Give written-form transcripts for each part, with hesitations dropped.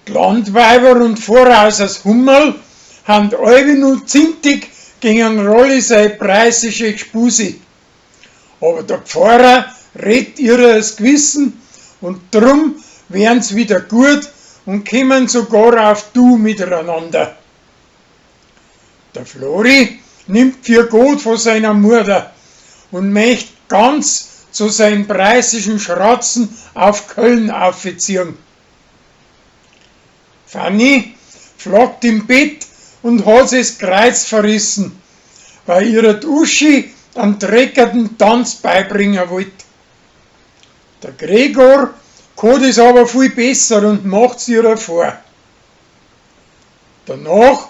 Die Landweiber und voraus aus Hummel haben alle nur zintig gegen Rolli seine preisische Gspusi. Aber der Pfarrer redet ihrer das Gewissen und drum werden's wieder gut und kommen sogar auf Du miteinander. Der Flori nimmt für Gott von seiner Mutter und möchte ganz zu seinen preisischen Schratzen auf Köln aufziehen. Fanny flackt im Bett und hat sich das Kreuz verrissen, weil ihre Uschi einen dreckigen Tanz beibringen wollte. Der Gregor kann es aber viel besser und macht es ihr vor. Danach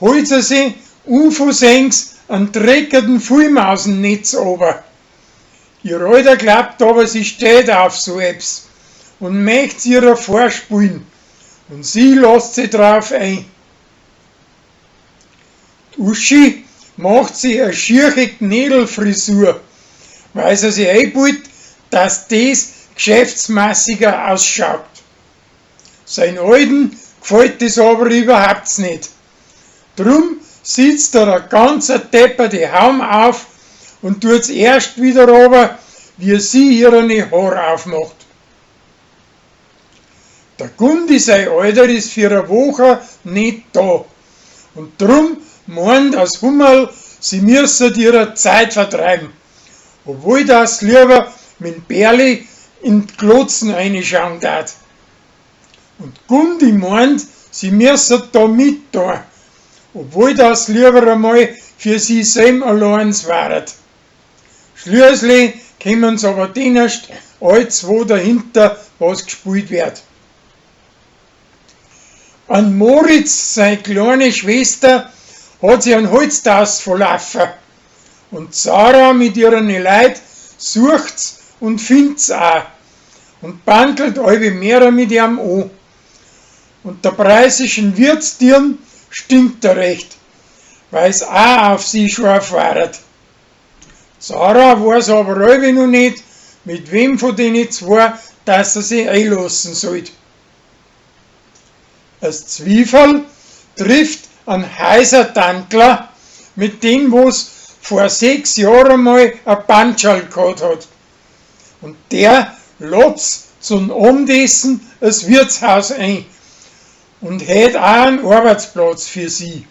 holt sie sich unversehens einen dreckigen Fullmausennetz runter. Ihr Alter glaubt aber, sie steht auf so etwas und möchte ihr vorspielen und sie lässt sich drauf ein. Die Uschi macht sich eine schiefe Knädelfrisur, weil sie sich einbildet, dass das geschäftsmäßiger ausschaut. Sein Alten gefällt das aber überhaupt nicht. Drum sitzt er ein ganzer depperte Haum auf und tut's erst wieder runter, wie sie ihre Haare aufmacht. Der Gundi, sein Alter, ist für eine Woche nicht da. Und drum meint aus Hummel, sie müssen ihre Zeit vertreiben. Obwohl das lieber mit Berli in die Glotzen reinschauen darf. Und Gundi meint, sie müssen da mit tun. Obwohl das lieber einmal für sie selber allein wäre. Schließlich kommen sie aber den erst alle zwei dahinter, was gespielt wird. An Moritz, seine kleine Schwester, hat sie einen Holztaus verlaufen. Und Sarah mit ihren Leuten sucht's und find's auch. Und bandelt alle mehr mit ihm an. Und der preisischen Wirtstirn stinkt er recht, weil's auch auf sie scharf war. Sarah weiß aber alle noch nicht, mit wem von denen zwei, dass er sich einlassen sollte. Das Zwiefel trifft einen Heisertantler, mit dem was vor 6 Jahren mal ein Bandschal gehabt hat. Und der lädt zum Abendessen das Wirtshaus ein und hat auch einen Arbeitsplatz für sie.